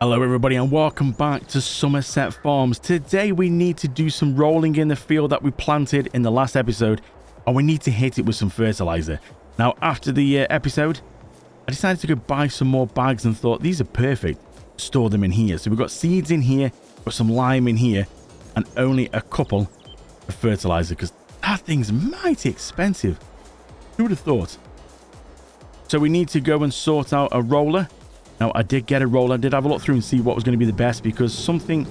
Hello everybody and welcome back to Somerset Farms. Today we need to do some rolling in the field that we planted in the last episode, and we need to hit it with some fertilizer. Now after the episode, I decided to go buy some more bags and thought these are perfect. Store them in here. So we've got seeds in here, got some lime in here, and only a couple of fertilizer because that thing's mighty expensive. Who would have thought? So we need to go and sort out a roller. Now, I did get a roller. I did have a look through and see what was going to be the best because something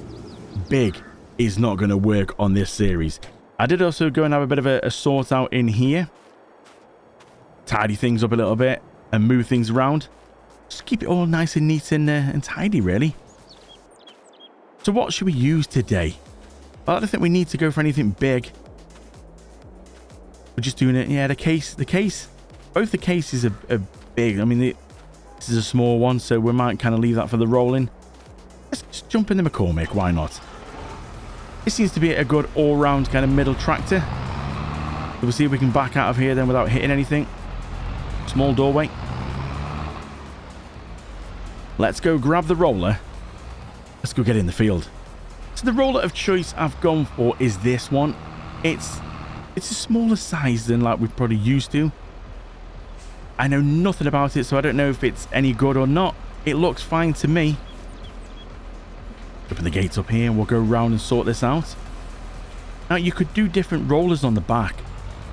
big is not going to work on this series. I did also go and have a bit of a sort out in here. Tidy things up a little bit and move things around. Just keep it all nice and neat and tidy, really. So what should we use today? Well, I don't think we need to go for anything big. We're just doing it. Yeah, the case. Both the cases are big. I mean, this is a small one, so we might kind of leave that for the rolling. Let's just jump in the McCormick, why not? This seems to be a good all-round kind of middle tractor. So we'll see if we can back out of here then without hitting anything. Small doorway. Let's go grab the roller. Let's go get in the field. So the roller of choice I've gone for is this one. It's a smaller size than like we're probably used to. I know nothing about it, so I don't know if it's any good or not. It looks fine to me. Open the gates up here and we'll go around and sort this out. Now, you could do different rollers on the back.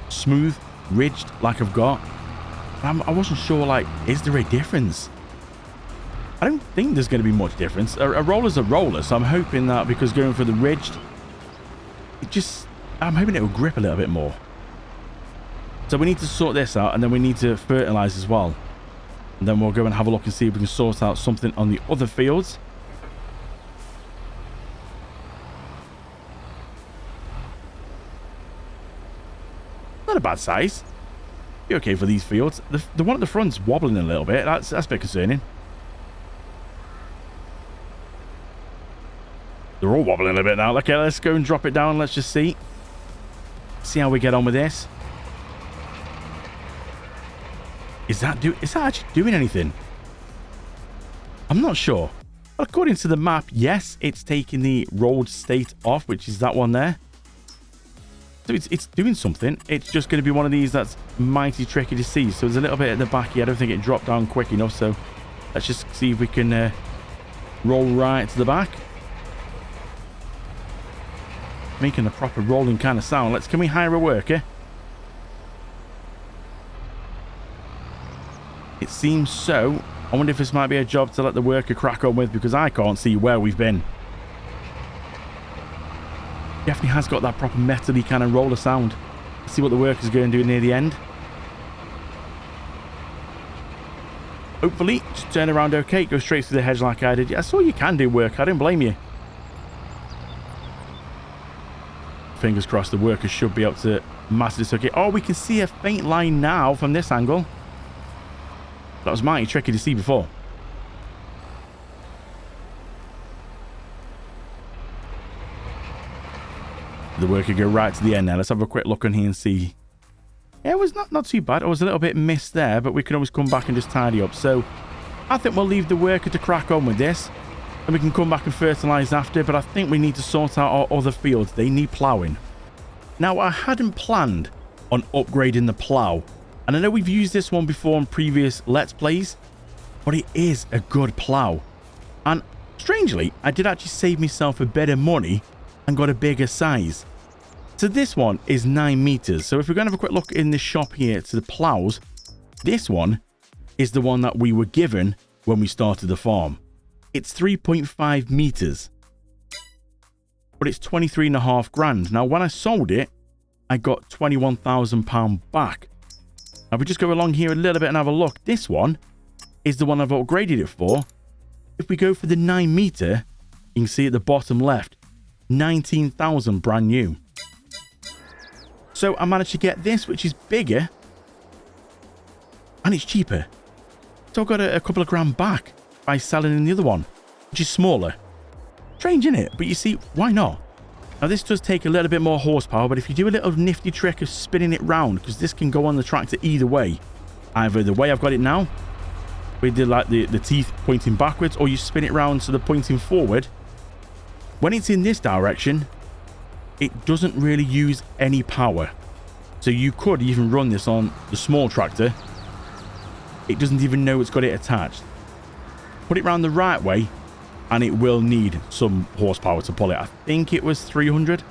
Smooth, ridged, like I've got. I wasn't sure, like, is there a difference? I don't think there's going to be much difference. A roller's a roller, so I'm hoping that because going for the ridged, I'm hoping it will grip a little bit more. So we need to sort this out, and then we need to fertilize as well. And then we'll go and have a look and see if we can sort out something on the other fields. Not a bad size. Be okay for these fields. The one at the front's wobbling a little bit. That's a bit concerning. They're all wobbling a little bit now. Okay, let's go and drop it down. Let's just see how we get on with this. Is that actually doing anything? I'm not sure. Well, according to the map, yes, it's taking the road state off, which is that one there. So it's doing something. It's just going to be one of these that's mighty tricky to see. So there's a little bit at the back here. I don't think it dropped down quick enough. So let's just see if we can roll right to the back. Making a proper rolling kind of sound. Can we hire a worker? It seems so. I wonder if this might be a job to let the worker crack on with because I can't see where we've been. Definitely has got that proper metal-y kind of roller sound. Let's see what the worker's going to do near the end. Hopefully, just turn around okay. Go straight through the hedge like I did. Yeah, I saw you can do work. I don't blame you. Fingers crossed the worker should be able to master this okay. Oh, we can see a faint line now from this angle. That was mighty tricky to see before. The worker go right to the end now. Let's have a quick look on here and see. Yeah, it was not too bad. It was a little bit missed there, but we can always come back and just tidy up. So I think we'll leave the worker to crack on with this. And we can come back and fertilize after. But I think we need to sort out our other fields. They need ploughing. Now, I hadn't planned on upgrading the plough. And I know we've used this one before on previous Let's Plays, but it is a good plough. And strangely, I did actually save myself a bit of money and got a bigger size. So this one is 9 meters. So if we're going to have a quick look in the shop here to the ploughs, this one is the one that we were given when we started the farm. It's 3.5 meters, but it's 23.5 grand. Now, when I sold it, I got £21,000 back. Now, if we just go along here a little bit and have a look, this one is the one I've upgraded it for. If we go for the 9 meter, you can see at the bottom left, 19,000 brand new. So I managed to get this, which is bigger, and it's cheaper. So I got a couple of grand back by selling in the other one, which is smaller. Strange, isn't it? But you see, why not? Now, this does take a little bit more horsepower, but if you do a little nifty trick of spinning it round, because this can go on the tractor either way. Either the way I've got it now, We did like the teeth pointing backwards, or you spin it round so they're pointing forward. When it's in this direction, it doesn't really use any power. So you could even run this on the small tractor. It doesn't even know it's got it attached. Put it round the right way and it will need some horsepower to pull it. I think it was 300.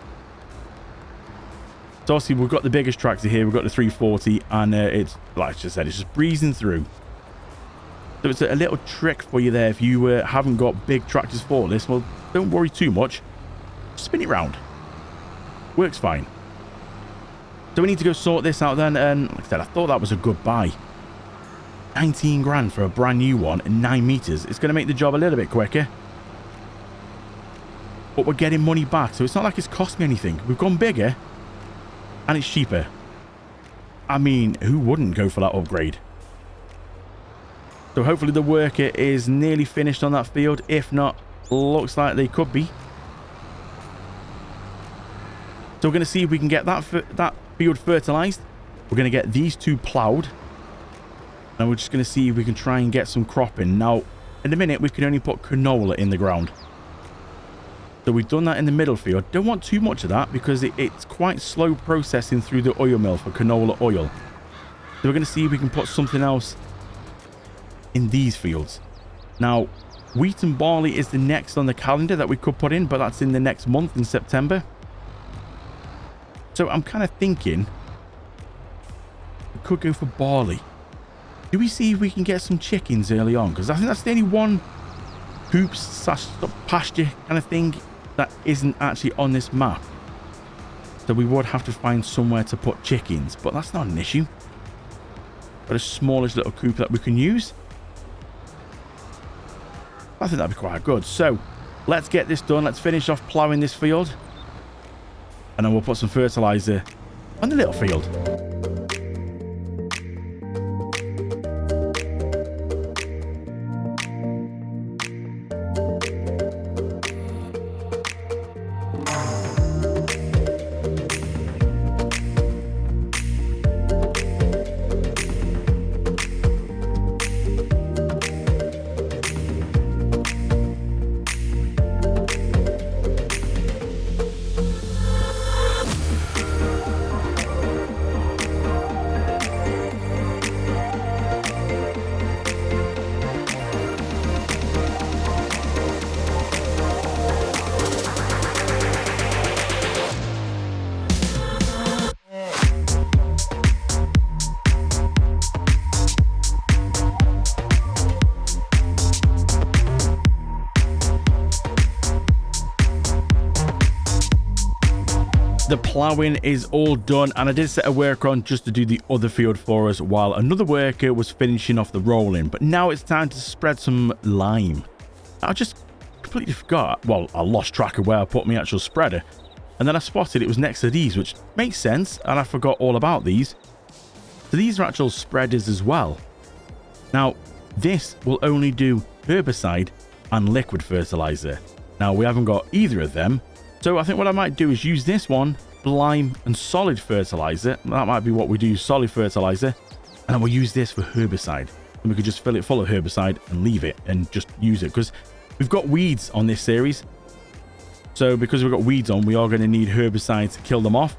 So obviously we've got the biggest tractor here. We've got the 340 and it's, like I just said, it's just breezing through. So it's a little trick for you there. If you haven't got big tractors for this, well, don't worry too much. Spin it round. Works fine. So we need to go sort this out then. And like I said, I thought that was a good buy. 19 grand for a brand new one and 9 meters. It's going to make the job a little bit quicker. But we're getting money back. So it's not like it's cost me anything. We've gone bigger and it's cheaper. I mean, who wouldn't go for that upgrade? So hopefully the worker is nearly finished on that field. If not, looks like they could be. So we're going to see if we can get that field fertilized. We're going to get these two plowed. And we're just going to see if we can try and get some cropping. Now, in a minute, we can only put canola in the ground. So we've done that in the middle field. Don't want too much of that because it's quite slow processing through the oil mill for canola oil. So we're going to see if we can put something else in these fields. Now, wheat and barley is the next on the calendar that we could put in, but that's in the next month in September. So I'm kind of thinking we could go for barley. Do we see if we can get some chickens early on? Because I think that's the only one coops/pasture kind of thing that isn't actually on this map. So we would have to find somewhere to put chickens, but that's not an issue. But a smallish little coop that we can use. I think that'd be quite good. So let's get this done. Let's finish off ploughing this field. And then we'll put some fertilizer on the little field. The ploughing is all done, and I did set a worker on just to do the other field for us while another worker was finishing off the rolling. But now it's time to spread some lime. I just completely forgot. Well, I lost track of where I put my actual spreader, and then I spotted it was next to these, which makes sense, and I forgot all about these. So these are actual spreaders as well. Now, this will only do herbicide and liquid fertilizer. Now, we haven't got either of them. So I think what I might do is use this one, lime and solid fertilizer. That might be what we do, solid fertilizer. And then we'll use this for herbicide. And we could just fill it full of herbicide and leave it and just use it. Because we've got weeds on this series. So because we've got weeds on, we are going to need herbicide to kill them off.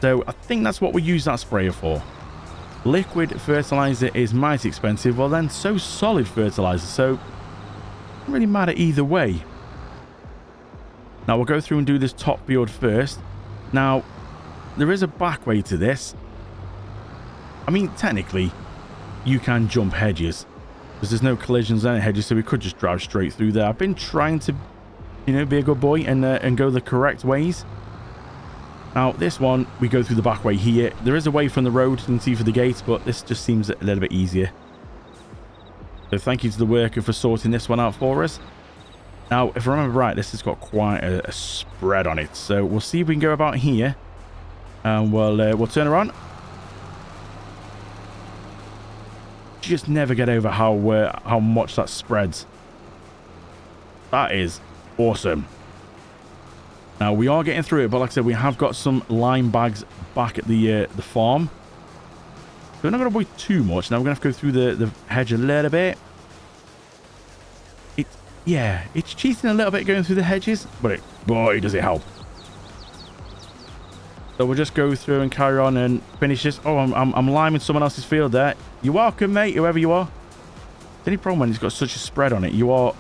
So I think that's what we use that sprayer for. Liquid fertilizer is mighty expensive. Well then, so solid fertilizer. So it doesn't really matter either way. Now we'll go through and do this top field first. Now, there is a back way to this. I mean, technically, you can jump hedges. Because there's no collisions on hedges, so we could just drive straight through there. I've been trying to, be a good boy and go the correct ways. Now, this one, we go through the back way here. There is a way from the road, you can see for the gate, but this just seems a little bit easier. So thank you to the worker for sorting this one out for us. Now, if I remember right, this has got quite a spread on it. So we'll see if we can go about here. And we'll turn around. Just never get over how much that spreads. That is awesome. Now, we are getting through it, but like I said, we have got some lime bags back at the farm. we're not going to avoid too much. Now we're going to have to go through the hedge a little bit. Yeah, it's cheating a little bit going through the hedges, but boy, does it help. So we'll just go through and carry on and finish this. Oh, I'm liming someone else's field there. You're welcome, mate, whoever you are. The only problem when it's got such a spread on it, you are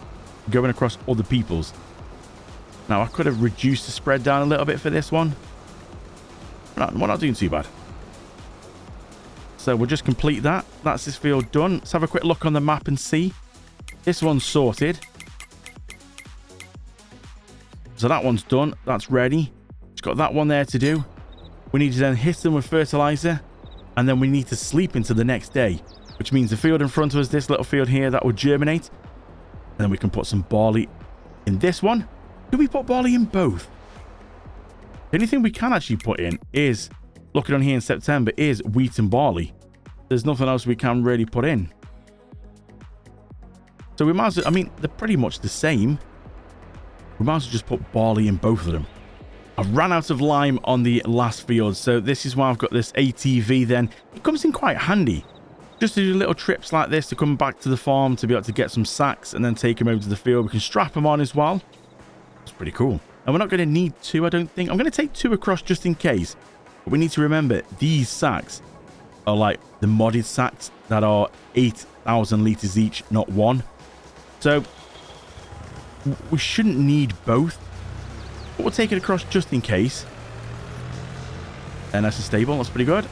going across other people's. Now, I could have reduced the spread down a little bit for this one. We're not doing too bad. So we'll just complete that. That's this field done. Let's have a quick look on the map and see. This one's sorted. So that one's done. That's ready. It's got that one there to do. We need to then hit them with fertilizer. And then we need to sleep into the next day. Which means the field in front of us, this little field here, that will germinate. And then we can put some barley in this one. Do we put barley in both? The only thing we can actually put in is, looking on here in September, is wheat and barley. There's nothing else we can really put in. So we might as well, I mean, they're pretty much the same. We might as well just put barley in both of them. I've ran out of lime on the last field, so this is why I've got this ATV then. It comes in quite handy. Just to do little trips like this to come back to the farm to be able to get some sacks and then take them over to the field. We can strap them on as well. It's pretty cool. And we're not going to need two, I don't think. I'm going to take two across just in case. But we need to remember, these sacks are like the modded sacks that are 8,000 litres each, not one. So we shouldn't need both. But we'll take it across just in case. And that's a stable. That's pretty good.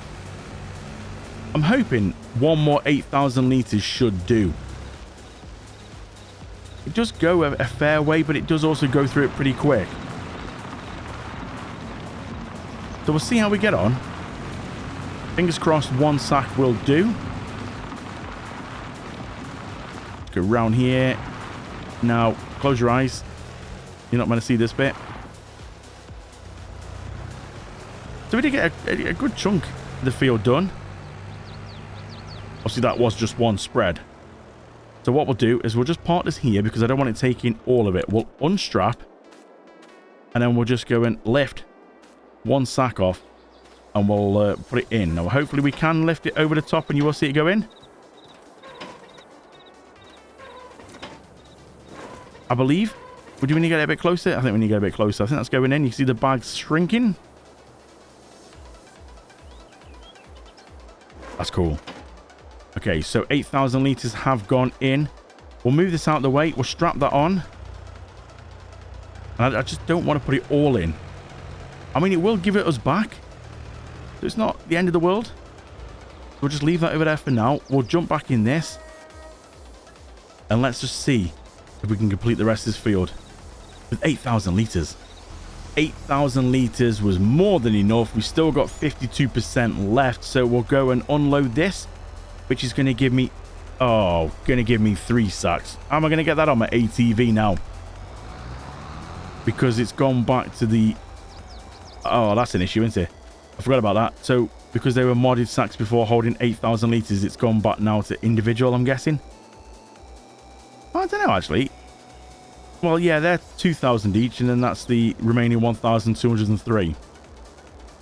I'm hoping one more 8,000 litres should do. It does go a fair way, but it does also go through it pretty quick. So we'll see how we get on. Fingers crossed one sack will do. Go round here. Now, close your eyes. You're not going to see this bit. So we did get a good chunk of the field done. Obviously, that was just one spread. So what we'll do is we'll just park this here because I don't want it taking all of it. We'll unstrap. And then we'll just go and lift one sack off. And we'll put it in. Now, hopefully we can lift it over the top and you will see it go in. I believe. Do we need to get a bit closer? I think we need to get a bit closer. I think that's going in. You see the bags shrinking. That's cool. Okay, so 8,000 litres have gone in. We'll move this out of the way. We'll strap that on. And I just don't want to put it all in. I mean, it will give it us back. So it's not the end of the world. We'll just leave that over there for now. We'll jump back in this. And let's just see if we can complete the rest of this field. With 8,000 litres. 8,000 litres was more than enough. We still got 52% left. So we'll go and unload this. Which is going to give me... Oh, going to give me 3 sacks. How am I going to get that on my ATV now? Because it's gone back to the... Oh, that's an issue, isn't it? I forgot about that. So, because they were modded sacks before holding 8,000 litres, it's gone back now to individual, I'm guessing. I don't know, actually. Well, yeah, they're 2,000 each, and then that's the remaining 1,203.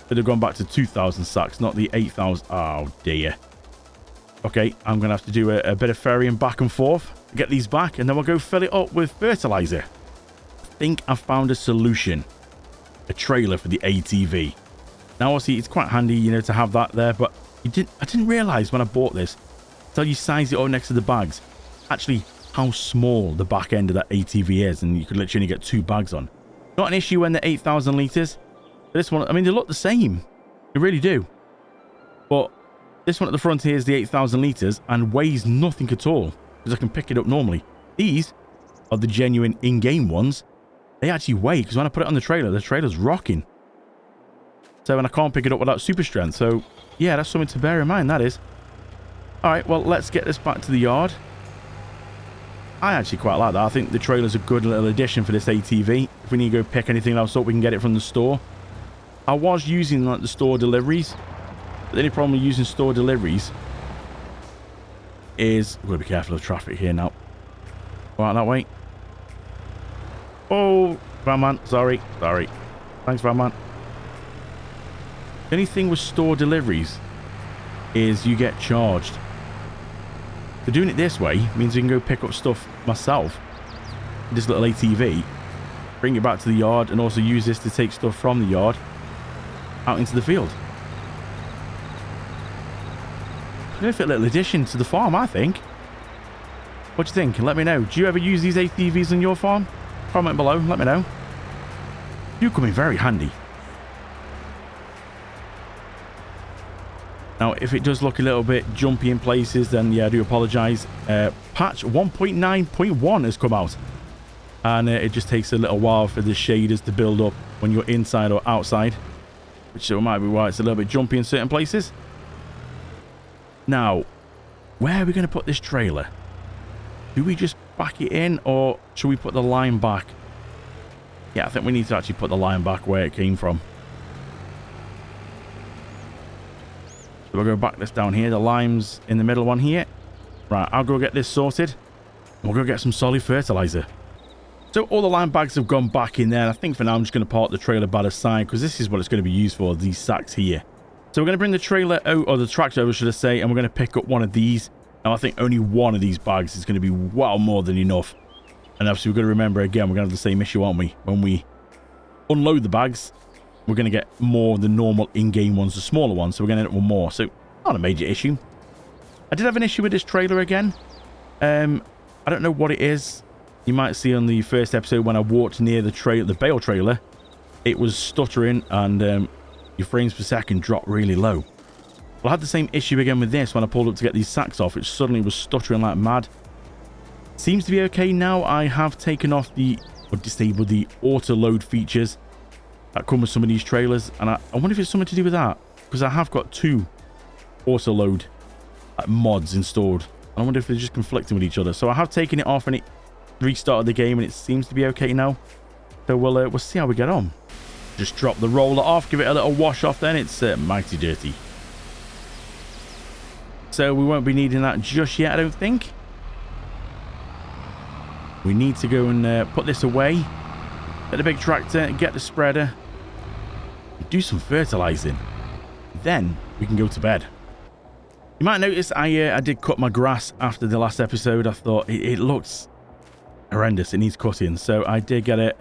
They'd have gone back to 2,000 sacks, not the 8,000. Oh, dear. Okay, I'm going to have to do a bit of ferrying back and forth, get these back, and then we'll go fill it up with fertilizer. I think I've found a solution. A trailer for the ATV. Now, obviously, it's quite handy, you know, to have that there, but I didn't realize when I bought this, until you size it up next to the bags, actually how small the back end of that ATV is, and you could literally get 2 bags on. Not an issue when they're 8,000 litres. This one, I mean, they look the same. They really do. But this one at the front here is the 8,000 litres and weighs nothing at all because I can pick it up normally. These are the genuine in-game ones. They actually weigh because when I put it on the trailer's rocking. So, and I can't pick it up without super strength. So, yeah, that's something to bear in mind, that is. All right, well, let's get this back to the yard. I actually quite like that. I think the trailer's a good little addition for this ATV. If we need to go pick anything else up, we can get it from the store. I was using like the store deliveries. But the only problem with using store deliveries is... We've got to be careful of traffic here now. Go out that way. Oh, van man. Sorry. Thanks, van man. The only thing with store deliveries is you get charged. So doing it this way means we can go pick up stuff myself, this little ATV, bring it back to the yard, and also use this to take stuff from the yard out into the field. Perfect little addition to the farm, I think. What do you think? Let me know. Do you ever use these ATVs on your farm? Comment below, let me know. You come in very handy. Now, if it does look a little bit jumpy in places, then yeah, I do apologize. Patch 1.9.1 has come out. And it just takes a little while for the shaders to build up when you're inside or outside. Which might be why it's a little bit jumpy in certain places. Now, where are we going to put this trailer? Do we just back it in, or should we put the line back? Yeah, I think we need to actually put the line back where it came from. So we'll go back this down here. The lime's in the middle one here. Right, I'll go get this sorted. We'll go get some solid fertilizer. So all the lime bags have gone back in there. I think for now I'm just going to park the trailer by the side, because this is what it's going to be used for, these sacks here. So we're going to bring the trailer out, or the tractor over, should I say, and we're going to pick up one of these. Now I think only one of these bags is going to be well more than enough. And obviously we've got to remember again, we're going to have the same issue, aren't we? When we unload the bags, we're going to get more than normal in-game ones, the smaller ones, so we're going to end up with more. So not a major issue. I did have an issue with this trailer again. I don't know what it is. You might see on the first episode when I walked near the bale trailer, it was stuttering, and your frames per second dropped really low. Well, I had the same issue again with this when I pulled up to get these sacks off. It suddenly was stuttering like mad. Seems to be okay now. I have taken off or disabled the auto load features that come with some of these trailers, and I wonder if it's something to do with that, because I have got 2 auto load mods installed. I wonder if they're just conflicting with each other. So I have taken it off, and it restarted the game, and it seems to be okay now. So we'll see how we get on. Just drop the roller off, give it a little wash off, then it's mighty dirty. So we won't be needing that just yet, I don't think. We need to go and put this away, get the big tractor, get the spreader, do some fertilizing. Then we can go to bed. You might notice I did cut my grass after the last episode. I thought it looks horrendous. It needs cutting. So I did get a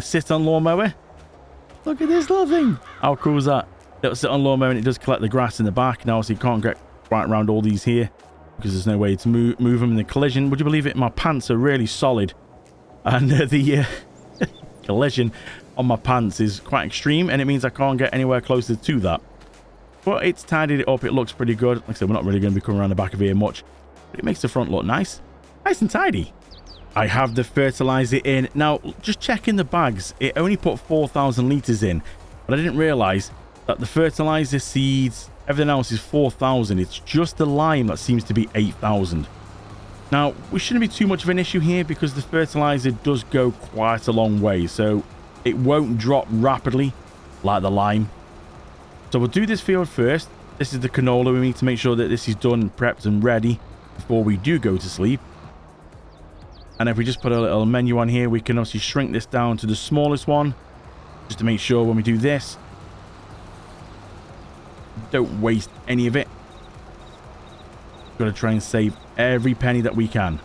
sit-on lawnmower. Look at this little thing. How cool is that? It'll sit on lawnmower, and it does collect the grass in the back. Now, obviously, you can't get right around all these here because there's no way to move them in the collision. Would you believe it? My pants are really solid. And the collision on my pants is quite extreme, and it means I can't get anywhere closer to that. But it's tidied it up. It looks pretty good. Like I said, we're not really going to be coming around the back of here much, but it makes the front look nice. Nice and tidy. I have the fertilizer in. Now, just checking the bags. It only put 4,000 litres in, but I didn't realise that the fertilizer, seeds, everything else is 4,000. It's just the lime that seems to be 8,000. Now, we shouldn't be too much of an issue here because the fertilizer does go quite a long way, so it won't drop rapidly like the lime. So we'll do this field first. This is the canola. We need to make sure that this is done, prepped and ready before we do go to sleep. And if we just put a little menu on here, we can obviously shrink this down to the smallest one, just to make sure when we do this, don't waste any of it. Got to try and save every penny that we can.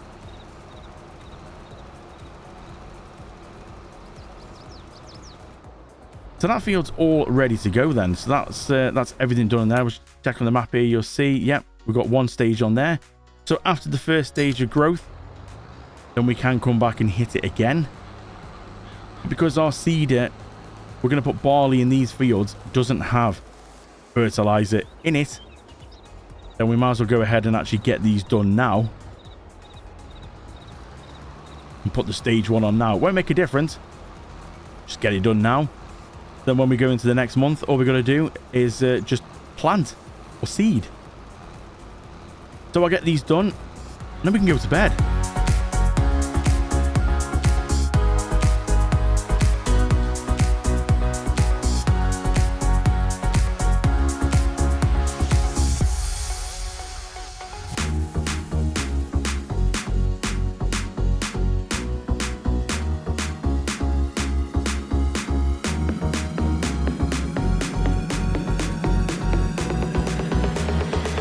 So that field's all ready to go then. So that's everything done in there. We'll check on the map here. You'll see, yep, we've got 1 stage on there. So after the first stage of growth, then we can come back and hit it again. Because our seeder, we're going to put barley in these fields, doesn't have fertilizer in it, then we might as well go ahead and actually get these done now. And put the stage 1 on now. Won't make a difference. Just get it done now. Then when we go into the next month, all we've got to do is just plant or seed. So I'll get these done, and then we can go to bed.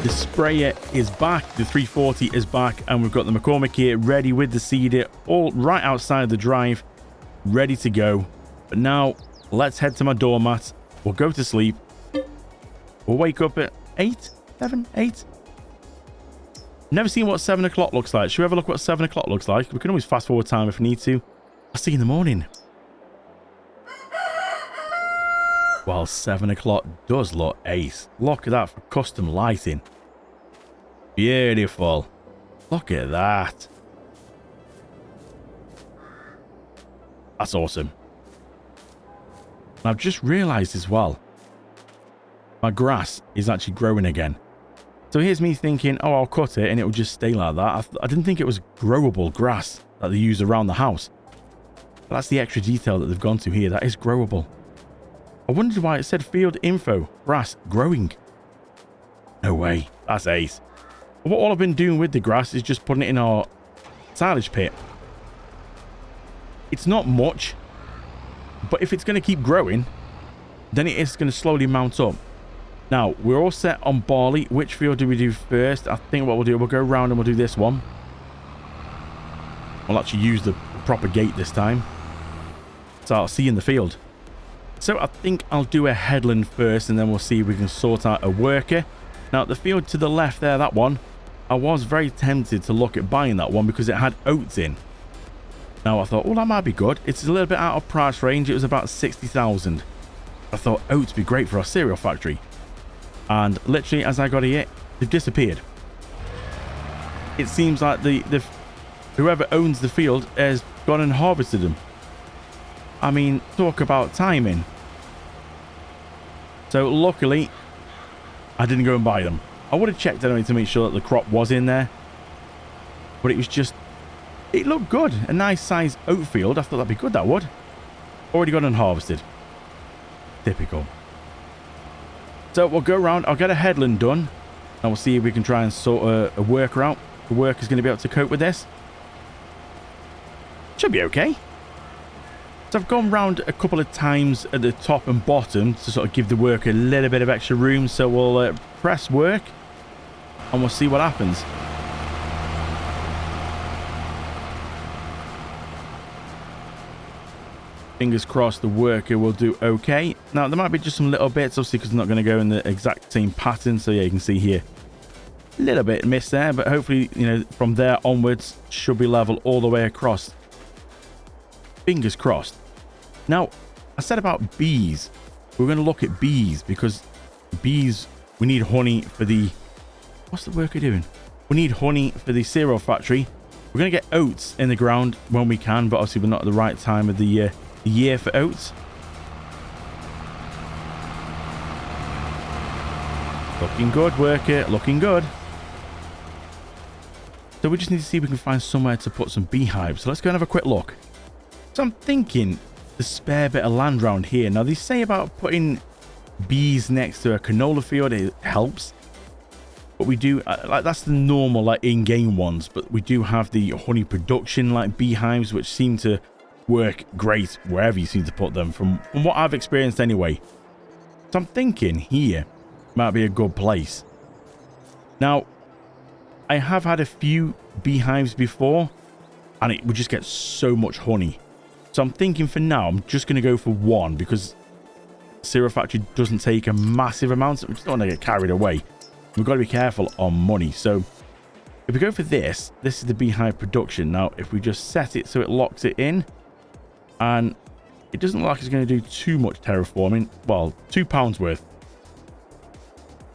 The sprayer is back, the 340 is back, and we've got the McCormick here ready with the seeder all right outside the drive, ready to go. But now let's head to my doormat. We'll go to sleep. We'll wake up at 8, 7, 8. Never seen what 7 o'clock looks like. Should we have a look what 7 o'clock looks like? We can always fast forward time if we need to. I'll see you in the morning. Well, 7 o'clock does look ace. Look at that for custom lighting. Beautiful. Look at that. That's awesome. And I've just realized as well, my grass is actually growing again. So here's me thinking, oh, I'll cut it and it will just stay like that. I didn't think it was growable grass that they use around the house. But that's the extra detail that they've gone to here. That is growable. I wondered why it said field info, grass growing. No way. That's ace. What all I've been doing with the grass is just putting it in our silage pit. It's not much, but if it's going to keep growing, then it is going to slowly mount up. Now, we're all set on barley. Which field do we do first? I think what we'll do, we'll go around and we'll do this one. We'll actually use the proper gate this time. So I'll see you in the field. So I think I'll do a headland first, and then we'll see if we can sort out a worker. Now, the field to the left there, that one, I was very tempted to look at buying that one because it had oats in. Now, I thought, oh, that might be good. It's a little bit out of price range. It was about 60,000. I thought oats would be great for our cereal factory. And literally, as I got here, they've disappeared. It seems like whoever owns the field has gone and harvested them. I mean, talk about timing. So luckily, I didn't go and buy them. I would have checked anyway to make sure that the crop was in there. But it was just, it looked good. A nice sized oat field. I thought that'd be good, that would. Already gone and harvested. Typical. So we'll go around. I'll get a headland done. And we'll see if we can try and sort a worker out. The worker's going to be able to cope with this. Should be okay. So I've gone round a couple of times at the top and bottom to sort of give the worker a little bit of extra room. So we'll press work and we'll see what happens. Fingers crossed the worker will do okay. Now, there might be just some little bits, obviously, because it's not going to go in the exact same pattern. So, yeah, you can see here. A little bit missed there, but hopefully, you know, from there onwards, should be level all the way across. Fingers crossed. Now, I said about bees. We're going to look at bees because bees, we need honey for the... What's the worker doing? We need honey for the cereal factory. We're going to get oats in the ground when we can, but obviously we're not at the right time of the year for oats. Looking good, worker. Looking good. So we just need to see if we can find somewhere to put some beehives. So let's go and have a quick look. So I'm thinking the spare bit of land around here. Now, they say about putting bees next to a canola field, it helps. But we do, like, that's the normal, like, in-game ones. But we do have the honey production, like, beehives, which seem to work great wherever you seem to put them, from what I've experienced anyway. So I'm thinking here might be a good place. Now, I have had a few beehives before, and it would just get so much honey. So I'm thinking for now, I'm just going to go for one, because cereal factory doesn't take a massive amount. So we just don't want to get carried away. We've got to be careful on money. So if we go for this is the beehive production. Now, if we just set it so it locks it in, and it doesn't look like it's going to do too much terraforming. Well, £2 worth.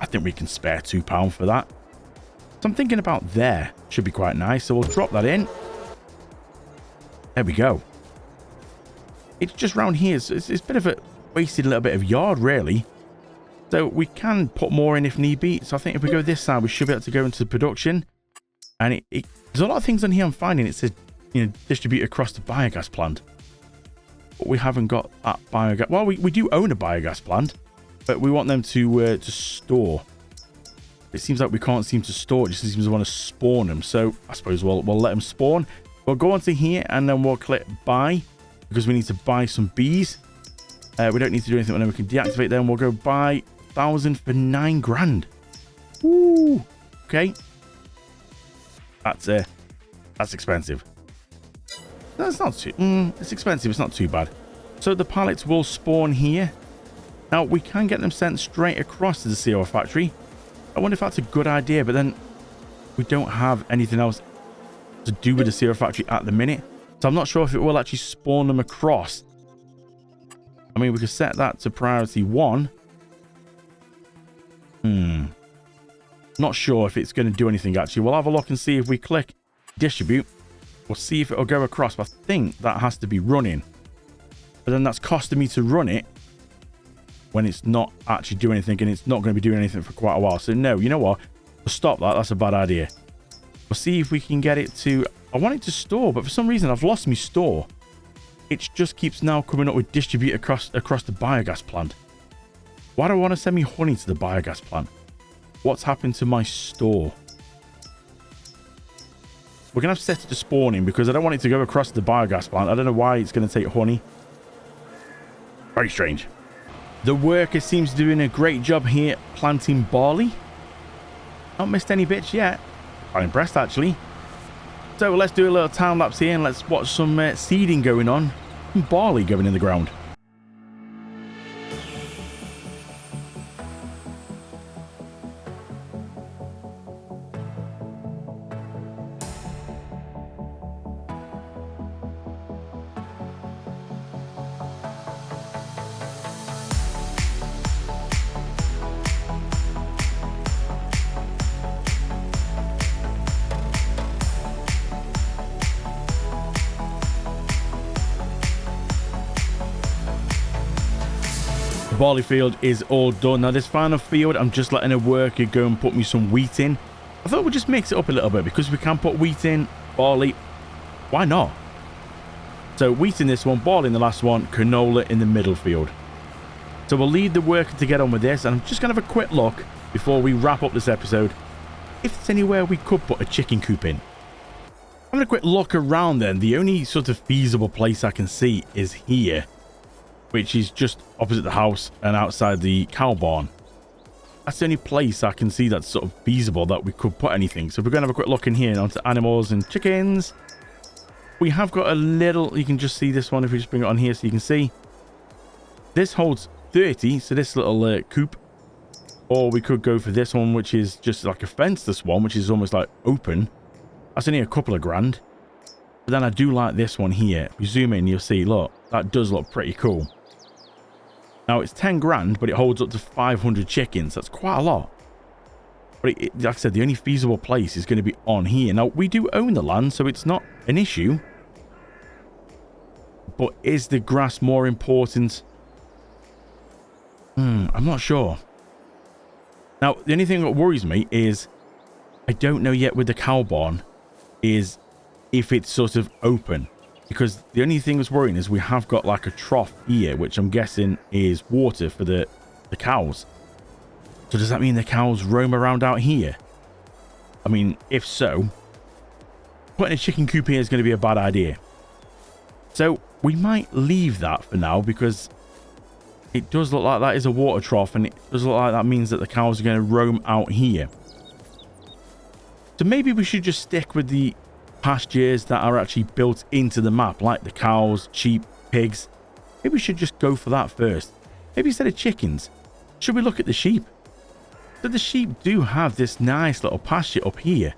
I think we can spare £2 for that. So I'm thinking about there. Should be quite nice. So we'll drop that in. There we go. It's just round here. So it's a bit of a wasted little bit of yard, really. So we can put more in if need be. So I think if we go this side, we should be able to go into production. And there's a lot of things on here I'm finding. It says, you know, distribute across the biogas plant. But we haven't got that biogas. Well, we do own a biogas plant, but we want them to store. It seems like we can't seem to store. It just seems to want to spawn them. So I suppose we'll let them spawn. We'll go onto here and then we'll click buy, because we need to buy some bees. We don't need to do anything, and then we can deactivate them. We'll go buy 1,000 for 9 grand. Woo! Okay. That's expensive. No, it's not too... it's expensive. It's not too bad. So the pallets will spawn here. Now, we can get them sent straight across to the CO factory. I wonder if that's a good idea, but then we don't have anything else to do with the CO factory at the minute. So I'm not sure if it will actually spawn them across. I mean, we could set that to priority 1. Not sure if it's going to do anything, actually. We'll have a look and see if we click distribute. We'll see if it'll go across. But I think that has to be running. But then that's costing me to run it when it's not actually doing anything, and it's not going to be doing anything for quite a while. So no, you know what? We'll stop that. That's a bad idea. We'll see if we can get it to... I want it to store, but for some reason I've lost my store. It just keeps now coming up with distribute across the biogas plant. Why do I want to send me honey to the biogas plant? What's happened to my store? We're going to have to set it to spawning because I don't want it to go across the biogas plant. I don't know why it's going to take honey. Very strange. The worker seems to be doing a great job here planting barley. Not missed any bits yet. I'm impressed, actually. So let's do a little time lapse here and let's watch some seeding going on. Some barley going in the ground. Barley field is all done. Now this final field, I'm just letting a worker go and put me some wheat in. I thought we'd just mix it up a little bit because we can put wheat in, barley. Why not? So wheat in this one, barley in the last one, canola in the middle field. So we'll leave the worker to get on with this, and I'm just going to have a quick look before we wrap up this episode if there's anywhere we could put a chicken coop in. Having a quick look around then, the only sort of feasible place I can see is here, which is just opposite the house and outside the cow barn. That's the only place I can see that's sort of feasible that we could put anything. So we're going to have a quick look in here onto animals and chickens. We have got a little, you can just see this one if we just bring it on here so you can see. This holds 30, so this little coop. Or we could go for this one, which is just like a fenceless one, which is almost like open. That's only a couple of grand. But then I do like this one here. If you zoom in, you'll see, look, that does look pretty cool. Now, it's 10 grand, but it holds up to 500 chickens. That's quite a lot. But like I said, the only feasible place is going to be on here. Now, we do own the land, so it's not an issue. But is the grass more important? I'm not sure. Now, the only thing that worries me is I don't know yet with the cow barn is if it's sort of open. Because the only thing that's worrying is we have got like a trough here, which I'm guessing is water for the cows. So does that mean the cows roam around out here? I mean, if so, putting a chicken coop here is going to be a bad idea. So we might leave that for now because it does look like that is a water trough, and it does look like that means that the cows are going to roam out here. So maybe we should just stick with the pastures that are actually built into the map, like the cows, sheep, pigs. Maybe we should just go for that first. Maybe instead of chickens, should we look at the sheep? So the sheep do have this nice little pasture up here,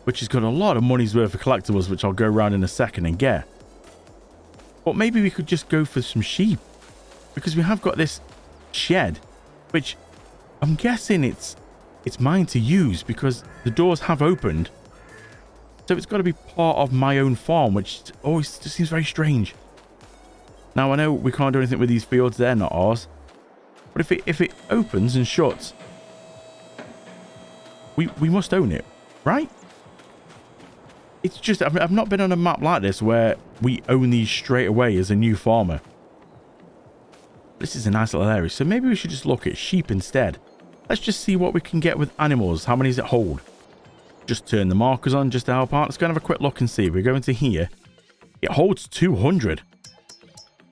which has got a lot of money's worth of collectibles, which I'll go around in a second and get. But maybe we could just go for some sheep, because we have got this shed, which I'm guessing it's mine to use because the doors have opened. So it's got to be part of my own farm, which always just seems very strange. Now, I know we can't do anything with these fields. They're not ours. But if it opens and shuts, we must own it, right? It's just, I've not been on a map like this where we own these straight away as a new farmer. This is a nice little area. So maybe we should just look at sheep instead. Let's just see what we can get with animals. How many does it hold? Just turn the markers on just to help out. Let's go and have a quick look and see. We go into here. It holds 200.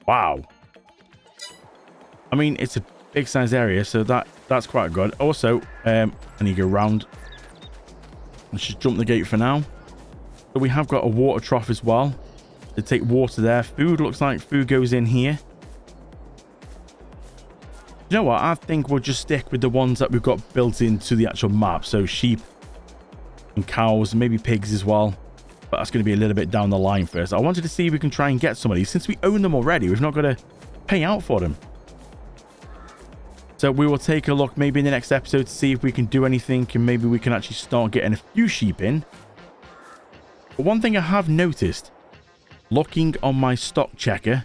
Wow. I mean, it's a big size area, so that's quite good. Also, I need to go around Let's just jump the gate for now. So we have got a water trough as well to take water there. Food, looks like food goes in here. You know what? I think we'll just stick with the ones that we've got built into the actual map. So sheep and cows, and maybe pigs as well. But that's going to be a little bit down the line first. I wanted to see if we can try and get some of these. Since we own them already, we've not got to pay out for them. So we will take a look maybe in the next episode to see if we can do anything. And maybe we can actually start getting a few sheep in. But one thing I have noticed, looking on my stock checker,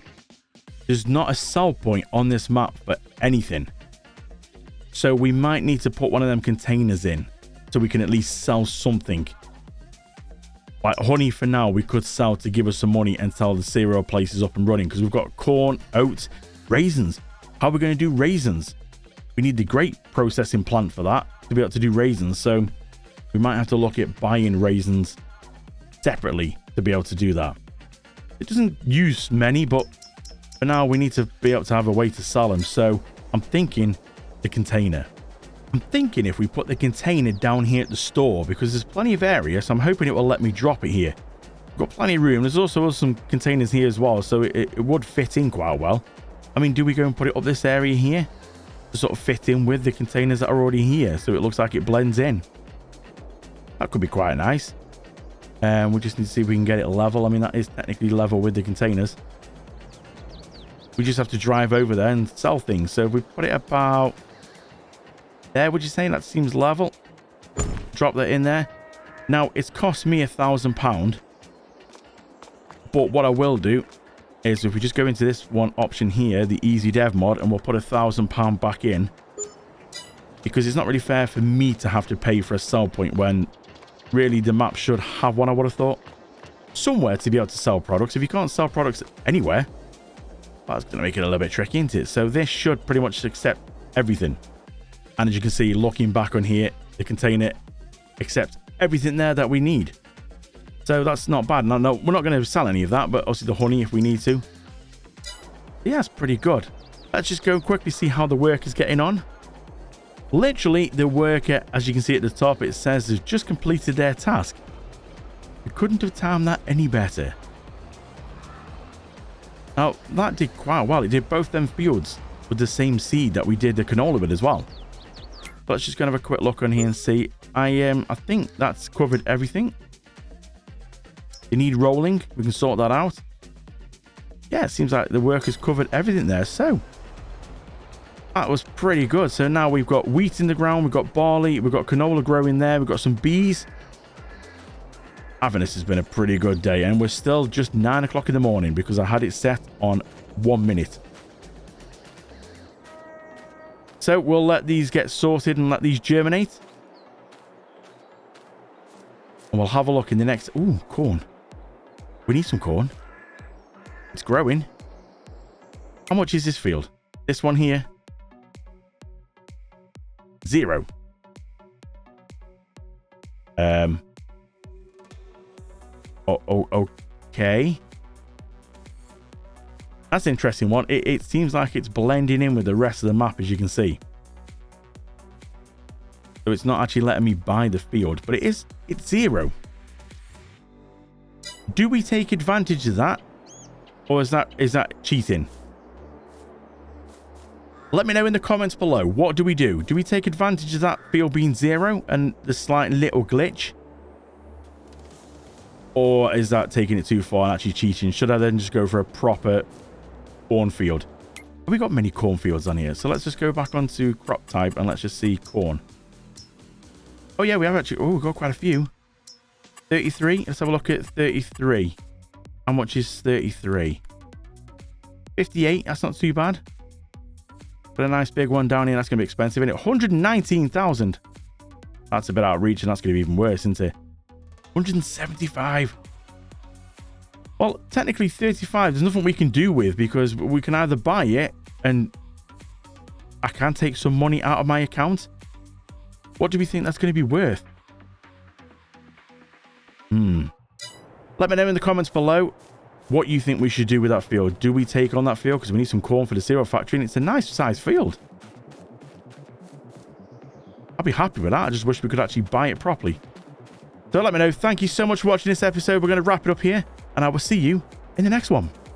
there's not a sell point on this map for anything. So we might need to put one of them containers in so we can at least sell something. Like honey for now, we could sell to give us some money until the cereal place is up and running. Because we've got corn, oats, raisins. How are we going to do raisins? We need the grape processing plant for that to be able to do raisins. So we might have to look at buying raisins separately to be able to do that. It doesn't use many, but for now we need to be able to have a way to sell them. So I'm thinking the container. I'm thinking if we put the container down here at the store, because there's plenty of area, so I'm hoping it will let me drop it here. We've got plenty of room. There's also some containers here as well, so it would fit in quite well. I mean, do we go and put it up this area here to sort of fit in with the containers that are already here, so it looks like it blends in? That could be quite nice. We just need to see if we can get it level. I mean, that is technically level with the containers. We just have to drive over there and sell things. So if we put it about there, would you say that seems level? Drop that in there. Now, it's cost me £1,000. But what I will do is if we just go into this one option here, the easy dev mod, and we'll put £1,000 back in. Because it's not really fair for me to have to pay for a sell point when really the map should have one, I would have thought. Somewhere to be able to sell products. If you can't sell products anywhere, that's going to make it a little bit tricky, isn't it? So this should pretty much accept everything. And as you can see, looking back on here, the container accepts everything there that we need. So that's not bad. Now, no, we're not going to sell any of that, but obviously the honey if we need to. Yeah, it's pretty good. Let's just go quickly see how the worker's getting on. Literally, the worker, as you can see at the top, it says they've just completed their task. We couldn't have timed that any better. Now, that did quite well. It did both them fields with the same seed that we did the canola with as well. But let's just go and have a quick look on here and see. I think that's covered everything. They need rolling. We can sort that out. Yeah, it seems like the workers covered everything there. So that was pretty good. So now we've got wheat in the ground. We've got barley. We've got canola growing there. We've got some bees. This has been a pretty good day. And we're still just 9 o'clock in the morning because I had it set on 1 minute. So we'll let these get sorted and let these germinate. And we'll have a look in the next... Ooh, corn. We need some corn. It's growing. How much is this field? This one here. 0. Okay. That's an interesting one. It seems like it's blending in with the rest of the map, as you can see. So it's not actually letting me buy the field, but it's 0. Do we take advantage of that? Or is that cheating? Let me know in the comments below. What do we do? Do we take advantage of that field being 0 and the slight little glitch? Or is that taking it too far and actually cheating? Should I then just go for a proper cornfield? Have we got many cornfields on here? So let's just go back onto crop type and let's just see corn. Oh yeah, we have actually... Oh, we've got quite a few. 33. Let's have a look at 33. How much is 33? 58. That's not too bad. But a nice big one down here. That's going to be expensive, isn't it? 119,000. That's a bit out of reach, and that's going to be even worse, isn't it? 175. Well, technically 35. There's nothing we can do with because we can either buy it and I can take some money out of my account. What do we think that's going to be worth? Let me know in the comments below what you think we should do with that field. Do we take on that field? Because we need some corn for the cereal factory and it's a nice sized field. I'll be happy with that. I just wish we could actually buy it properly. So let me know. Thank you so much for watching this episode. We're going to wrap it up here, and I will see you in the next one.